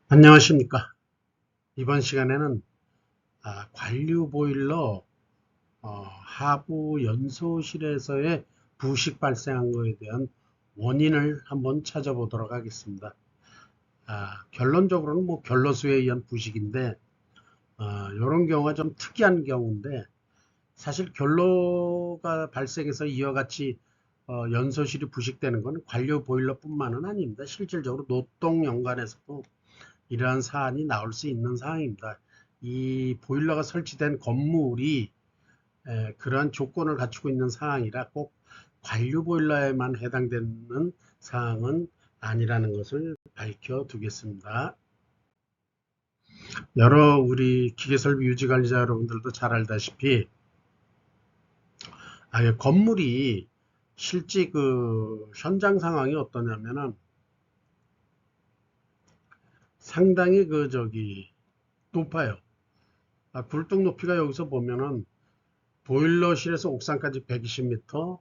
안녕하십니까. 이번 시간에는 관류 보일러 하부 연소실에서의 부식 발생한 것에 대한 원인을 한번 찾아보도록 하겠습니다. 결론적으로는 뭐 결로수에 의한 부식인데 이런 경우가 좀 특이한 경우인데, 사실 결로가 발생해서 이와 같이 연소실이 부식되는 것은 관류 보일러뿐만은 아닙니다. 실질적으로 노동 연관에서도 이러한 사안이 나올 수 있는 상황입니다. 이 보일러가 설치된 건물이 그러한 조건을 갖추고 있는 상황이라 꼭 관류 보일러에만 해당되는 사항은 아니라는 것을 밝혀두겠습니다. 여러 우리 기계설비 유지관리자 여러분들도 잘 알다시피 건물이 실제 그 현장 상황이 어떠냐면은 상당히 높아요. 굴뚝 높이가 여기서 보면은 보일러실에서 옥상까지 120m,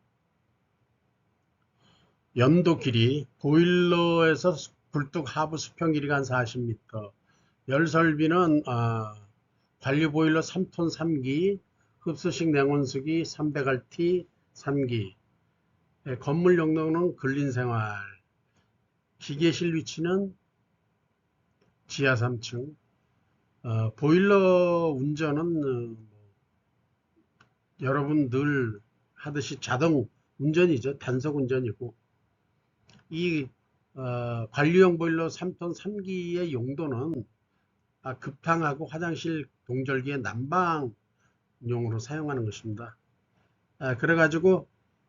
연도 길이, 보일러에서 굴뚝 하부 수평 길이가 한 40m, 열설비는 관리 보일러 3톤 3기, 흡수식 냉온수기 300RT 3기, 건물 용도는 근린생활, 기계실 위치는 지하 3층, 보일러 운전은 여러분 늘 하듯이 자동 운전이죠. 단속 운전이고, 이 관리용 보일러 3톤 3기의 용도는 급탕하고 화장실 동절기에 난방용으로 사용하는 것입니다. 그래가지고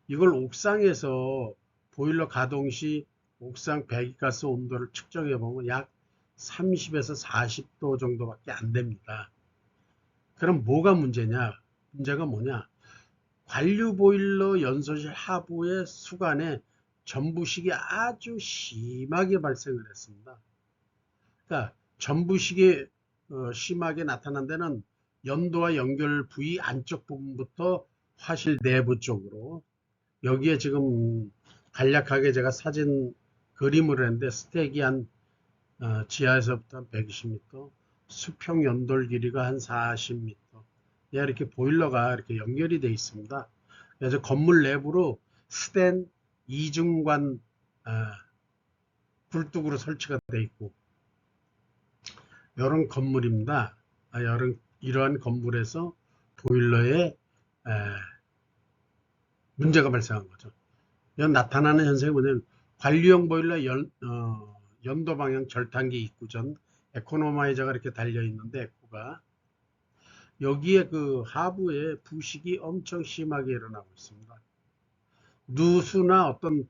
이걸 옥상에서 보일러 가동 시 옥상 배기가스 온도를 측정해 보면 약 30에서 40도 정도밖에 안 됩니다. 그럼 뭐가 문제냐? 문제가 뭐냐? 관류 보일러 연소실 하부의 수관에 전부식이 아주 심하게 발생을 했습니다. 그러니까 전부식이 심하게 나타난 데는 연도와 연결 부위 안쪽 부분부터 화실 내부 쪽으로, 여기에 지금 간략하게 제가 사진 그림을 했는데, 스택이 한 지하에서부터 한 120m, 수평 연돌 길이가 한 40m, 이렇게 보일러가 이렇게 연결이 되어 있습니다. 그래서 건물 내부로 스텐 이중관 굴뚝으로 설치가 되어 있고, 이런 건물입니다. 이러한 건물에서 보일러에 문제가 발생한 거죠. 이건 나타나는 현상이 뭐냐면, 관리용 보일러 연도 방향 절단기 입구 전 에코노마이저가 이렇게 달려 있는데, 에코가 여기에 그 하부에 부식이 엄청 심하게 일어나고 있습니다. 누수나 어떤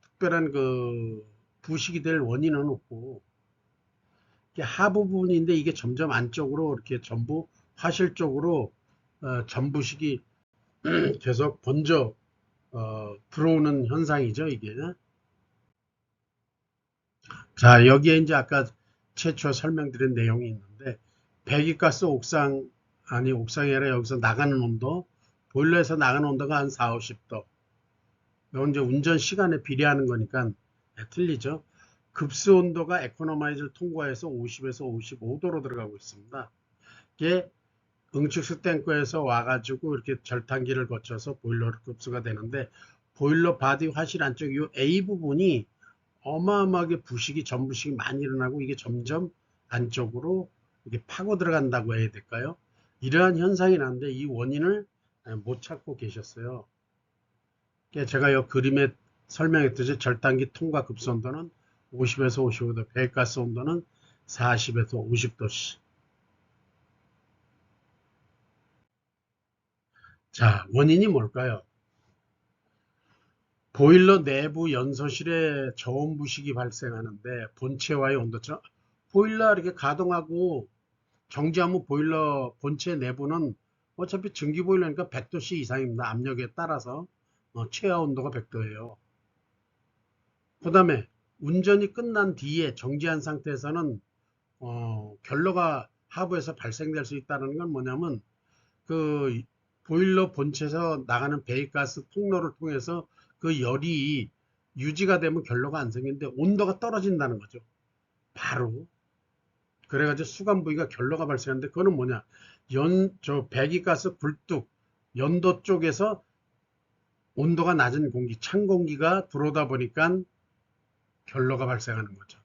특별한 그 부식이 될 원인은 없고, 하부 부분인데 이게 점점 안쪽으로 이렇게 전부 화실 쪽으로 전부식이 계속 번져 들어오는 현상이죠, 이게. 자, 여기에 이제 아까 최초 설명드린 내용이 있는데, 배기가스 옥상이 아니라 여기서 나가는 온도, 보일러에서 나가는 온도가 한 4, 50도. 이건 이제 운전 시간에 비례하는 거니까 틀리죠. 급수 온도가 에코노마이저를 통과해서 50에서 55도로 들어가고 있습니다. 이게 응축수 탱크에서 와가지고 이렇게 절단기를 거쳐서 보일러로 급수가 되는데, 보일러 바디 화실 안쪽 이 A 부분이 어마어마하게 전부식이 많이 일어나고, 이게 점점 안쪽으로 이게 파고 들어간다고 해야 될까요? 이러한 현상이 나는데 이 원인을 못 찾고 계셨어요. 제가 이 그림에 설명했듯이 절단기 통과 급수 온도는 50에서 55도, 배가스 온도는 40에서 50도씨. 자, 원인이 뭘까요? 보일러 내부 연소실에 저온 부식이 발생하는데, 본체와의 온도차, 보일러 이렇게 가동하고 정지하면 보일러 본체 내부는 어차피 증기 보일러니까 100도씨 이상입니다. 압력에 따라서 최하 온도가 100도예요. 그 다음에 운전이 끝난 뒤에 정지한 상태에서는 결로가 하부에서 발생될 수 있다는 건 뭐냐면, 그 보일러 본체에서 나가는 배기가스 통로를 통해서 그 열이 유지가 되면 결로가 안 생기는데 온도가 떨어진다는 거죠. 바로. 그래가지고 수간 부위가 결로가 발생하는데 그거는 뭐냐? 배기가스 굴뚝 연도 쪽에서 온도가 낮은 공기, 찬 공기가 들어오다 보니까 결로가 발생하는 거죠.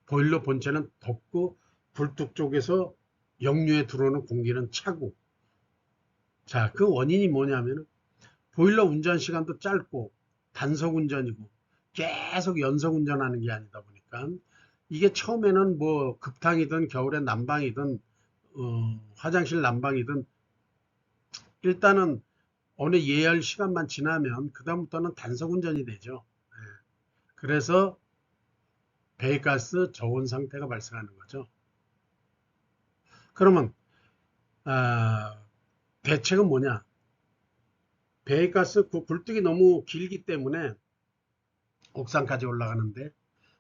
보일러 본체는 덥고 굴뚝 쪽에서 역류에 들어오는 공기는 차고. 자, 그 원인이 뭐냐면 보일러 운전 시간도 짧고 단속 운전이고 계속 연속 운전하는 게 아니다 보니까 이게 처음에는 뭐 급탕이든 겨울에 난방이든 화장실 난방이든 일단은 어느 예열 시간만 지나면 그다음부터는 단속 운전이 되죠. 예. 그래서 배기가스 저온 상태가 발생하는 거죠. 그러면 아, 대책은 뭐냐? 배기가스 굴뚝이 너무 길기 때문에 옥상까지 올라가는데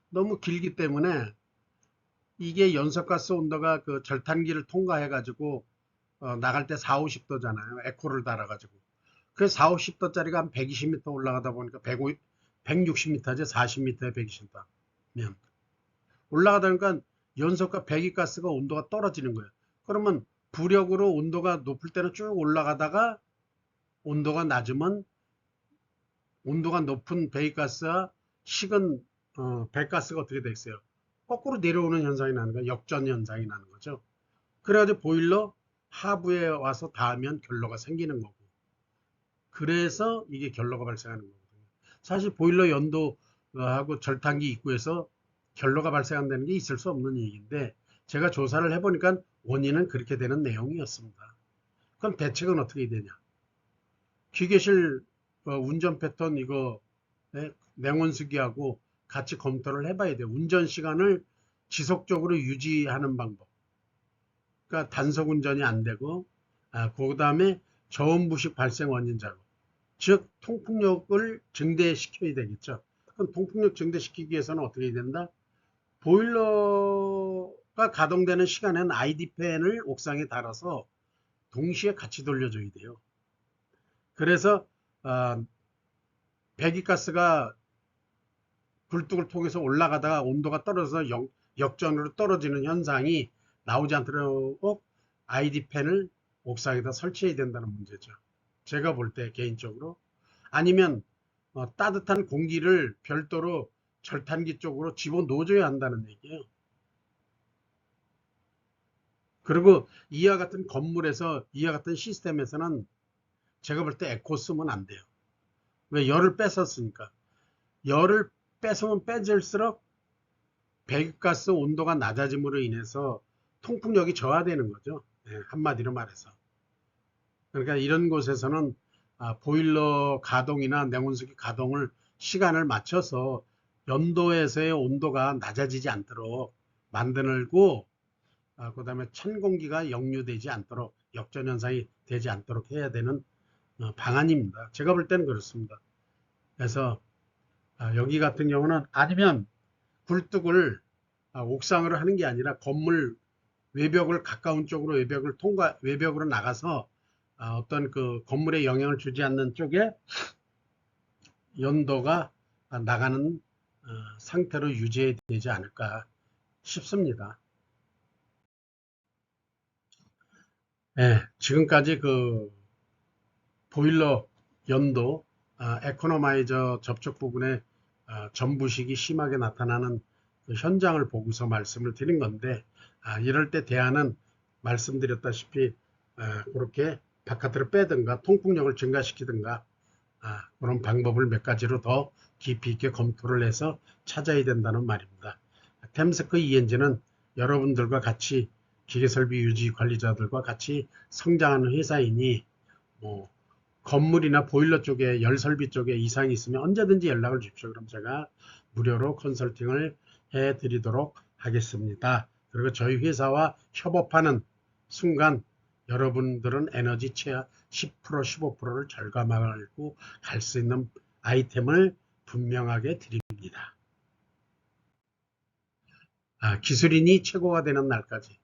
너무 길기 때문에 이게 연소가스 온도가 그 절탄기를 통과해 가지고 나갈 때 4, 50도잖아요. 에코를 달아가지고. 그래서 4, 50도짜리가 한 120m 올라가다 보니까 160m죠. 40m에 120m면. 올라가다 보니까 연소가 배기가스가 온도가 떨어지는 거예요. 그러면 부력으로 온도가 높을 때는 쭉 올라가다가 온도가 낮으면 온도가 높은 배기가스와 식은 배가스가 어떻게 돼 있어요? 거꾸로 내려오는 현상이 나는 거예요. 역전 현상이 나는 거죠. 그래가지고 보일러 하부에 와서 닿으면 결로가 생기는 거고. 그래서 이게 결로가 발생하는 거거든요. 사실 보일러 연도하고 절단기 입구에서 결로가 발생한다는 게 있을 수 없는 얘기인데 제가 조사를 해보니까 원인은 그렇게 되는 내용이었습니다. 그럼 대책은 어떻게 되냐? 기계실 운전 패턴 이거 냉온수기하고 같이 검토를 해봐야 돼요. 운전 시간을 지속적으로 유지하는 방법. 그러니까 단속 운전이 안 되고, 그 다음에 저온부식 발생 원인 제거. 즉, 통풍력을 증대시켜야 되겠죠. 그럼 통풍력 증대시키기 위해서는 어떻게 해야 된다? 보일러가 가동되는 시간에는 ID 팬을 옥상에 달아서 동시에 같이 돌려줘야 돼요. 그래서 배기가스가 굴뚝을 통해서 올라가다가 온도가 떨어져서 역전으로 떨어지는 현상이 나오지 않도록 ID 팬을 옥상에다 설치해야 된다는 문제죠. 제가 볼 때 개인적으로. 아니면 따뜻한 공기를 별도로 절탄기 쪽으로 집어넣어줘야 한다는 얘기예요. 그리고 이와 같은 건물에서 이와 같은 시스템에서는 제가 볼 때 에코 쓰면 안 돼요. 왜? 열을 뺏었으니까. 열을 뺏으면 뺏을수록 배기가스 온도가 낮아짐으로 인해서 통풍력이 저하되는 거죠. 네, 한마디로 말해서. 그러니까 이런 곳에서는 보일러 가동이나 냉온수기 가동을 시간을 맞춰서 연도에서의 온도가 낮아지지 않도록 만들고 그다음에 찬 공기가 역류되지 않도록 역전 현상이 되지 않도록 해야 되는 방안입니다. 제가 볼 때는 그렇습니다. 그래서 여기 같은 경우는 아니면 굴뚝을 옥상으로 하는 게 아니라 건물 외벽을 가까운 쪽으로 외벽으로 나가서 어떤 그 건물에 영향을 주지 않는 쪽에 연도가 나가는 상태로 유지해야 되지 않을까 싶습니다. 네, 지금까지 그 보일러 연도 에코노마이저 접촉 부분에 전부식이 심하게 나타나는 그 현장을 보고서 말씀을 드린 건데 이럴 때 대안은 말씀드렸다시피 그렇게 바깥으로 빼든가 통풍력을 증가시키든가 그런 방법을 몇 가지로 더 깊이 있게 검토를 해서 찾아야 된다는 말입니다. 템스크 ENG는 여러분들과 같이 기계설비 유지 관리자들과 같이 성장하는 회사이니 뭐 건물이나 보일러 쪽에 열설비 쪽에 이상이 있으면 언제든지 연락을 주십시오. 그럼 제가 무료로 컨설팅을 해드리도록 하겠습니다. 그리고 저희 회사와 협업하는 순간 여러분들은 에너지 최하 10% 15%를 절감하고 갈 수 있는 아이템을 분명하게 드립니다. 기술인이 최고가 되는 날까지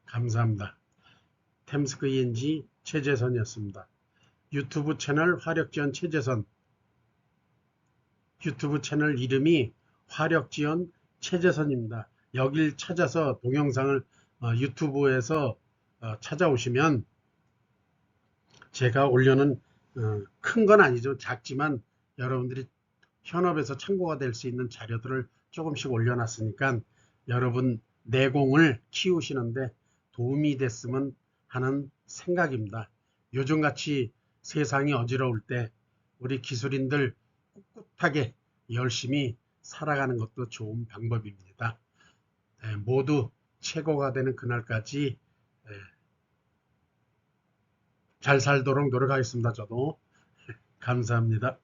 감사합니다. 템스크 ENG 최재선이었습니다. 유튜브 채널 화력지원 최재선, 유튜브 채널 이름이 화력지원 최재선입니다. 여길 찾아서 동영상을 유튜브에서 찾아오시면 제가 올려놓은 큰 건 아니죠. 작지만 여러분들이 현업에서 참고가 될 수 있는 자료들을 조금씩 올려놨으니까 여러분 내공을 키우시는데 도움이 됐으면 하는 생각입니다. 요즘같이 세상이 어지러울 때 우리 기술인들 꿋꿋하게 열심히 살아가는 것도 좋은 방법입니다. 모두 최고가 되는 그날까지 잘 살도록 노력하겠습니다. 저도 감사합니다.